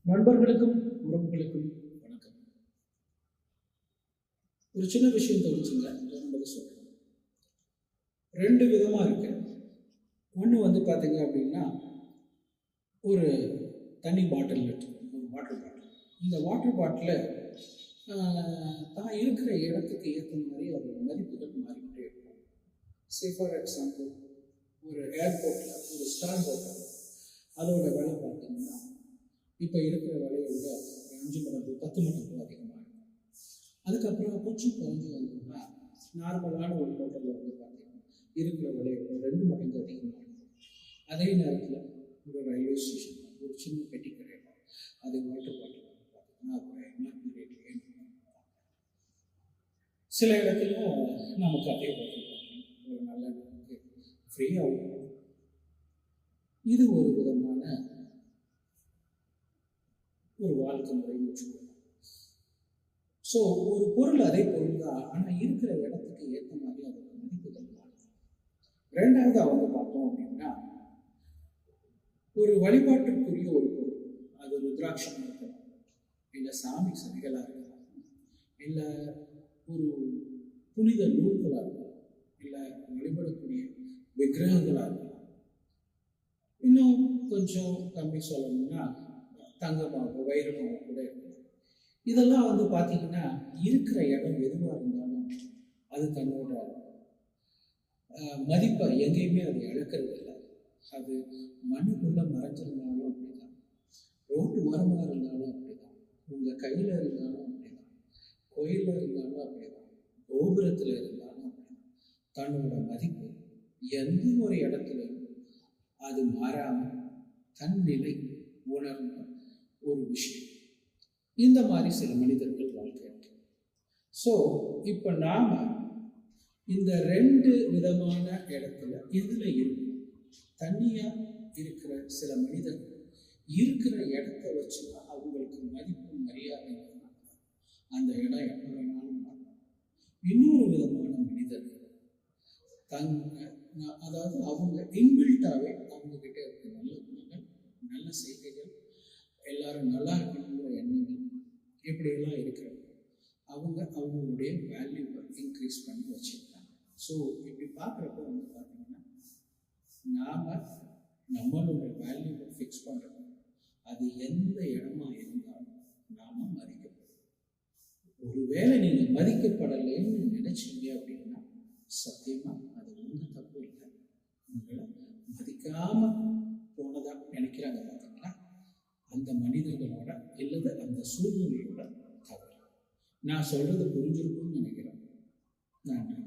நண்பர்களுக்கும் உறவுகளுக்கும் வணக்கம். ஒரு சின்ன விஷயம் தோணுச்சுங்க, என்பதை சொல்றேன். ரெண்டு விதமா இருக்கு. ஒன்று பார்த்தீங்க அப்படின்னா, ஒரு தண்ணி பாட்டில் எடுத்துக்கணும், ஒரு வாட்டர் பாட்டில். இந்த வாட்டர் பாட்டில் தான் இருக்கிற இடத்துக்கு ஏற்ற மாதிரி அதோட மதிப்புகள் மாறிக்கிட்டே இருக்கும். சே ஃபார் எக்ஸாம்பிள், ஒரு ஏர்போர்ட்டில் ஒரு ஸ்டார் ஹோட்டல் அதோட விலை பார்த்தீங்கன்னா இப்போ இருக்கிற விலையை விட 5 மடங்கு 10 மடங்கு அதிகமாக இருக்கும். அதுக்கப்புறம் கொஞ்சம் குறைஞ்சி வந்தோம்னா நார்மலான ஒரு ஹோட்டலில் பார்த்தீங்கன்னா இருக்கிற விலையை விட 2 மடங்கு அதிகமாக இருக்கும். அதே நேரத்தில் ஒரு ரயில்வே ஸ்டேஷன், ஒரு சின்ன பெட்டி கடையில் அது வாட்டர் பாட்டில் பார்த்தீங்கன்னா அதோட எம்ஆர்பி ரேட்லேயே சில இடத்துல நமக்கு அதே வாட்டர் பாட்டில் ஒரு நல்ல நமக்கு ஃப்ரீயாகும். இது ஒரு விதமான ஒரு வாழ்க்கை முறைன்னு வச்சுக்கோங்க. ஸோ ஒரு பொருள் அதே பொருள் தான், ஆனால் இருக்கிற இடத்துக்கு ஏற்ற மாதிரி அதோட மதிப்புகள் மாறும். ரெண்டாவது அவங்க பார்த்தோம் அப்படின்னா, ஒரு வழிபாட்டுக்குரிய ஒரு பொருள், அது ருத்ராட்சம் இருக்கலாம், இல்லை சாமி சிலைகளாக இருக்கலாம், இல்லை ஒரு புனித நூல்களாக இருக்கலாம், இல்லை வழிபடக்கூடிய விக்கிரகங்களாக இருக்கலாம். இன்னும் கொஞ்சம் கம்மி சொல்லணும்னா தங்கமாகவோ வைரமாகவோ கூட இருக்கலாம். இதெல்லாம் பார்த்தீங்கன்னா இருக்கிற இடம் எதுவாக இருந்தாலும் அது தன்னோட மதிப்பை எங்கேயுமே அது இழக்கிறது இல்லை. அது மண்ணுக்குள்ள மறைஞ்சிருந்தாலும் அப்படிதான், ரோட்டு ஓரமாக இருந்தாலும் அப்படிதான், உங்கள் கையில் இருந்தாலும் அப்படிதான், கோயிலில் இருந்தாலும் அப்படிதான், கோபுரத்தில் இருந்தாலும் அப்படிதான், தன்னோட மதிப்பு எந்த ஒரு இடத்துலையும் அது மாறாமல் தன் நிலை உணர்ந்த ஒரு விஷயம். இந்த மாதிரி சில மனிதர்கள் வாழ்க்கை இருக்கு. ஸோ இப்போ நாம இந்த ரெண்டு விதமான இடத்துல எதுல இருக்கும்? தனியா இருக்கிற சில மனிதர்கள் இருக்கிற இடத்த வச்சு அவங்களுக்கு மதிப்பு மரியாதை அந்த இடம் எப்ப வேணாலும் மாறும். இன்னொரு விதமான மனிதர்கள் அதாவது அவங்க இன்பில்ட்டாவே அவங்க கிட்ட இருக்க நல்ல குணங்கள், நல்ல செய்கைகள், எல்லாரும் நல்லா இருக்கணுங்கிற எண்ணங்கள் இப்படியெல்லாம் இருக்கிறவங்க அவங்களுடைய வேல்யூவை இன்க்ரீஸ் பண்ணி வச்சுருக்காங்க. ஸோ இப்படி பார்க்குறப்ப பார்த்தீங்கன்னா நாம் நம்மளோட வேல்யூவை ஃபிக்ஸ் பண்ணுறோம். அது எந்த இடமா இருந்தாலும் நாம் மதிக்கப்படும். ஒருவேளை நீங்கள் மதிக்கப்படலைன்னு நினைச்சீங்க அப்படின்னா சத்தியமாக அது ஒன்றும் தப்பு இல்லை. உங்களை மதிக்காமல் போனதா நினைக்கிறாங்க பார்த்தீங்களா, அந்த மனிதர்களோட இல்லது அந்த சூழ்நிலையோட தவறு. நான் சொல்றது புரிஞ்சிருக்கும்னு நினைக்கிறேன். நன்றி.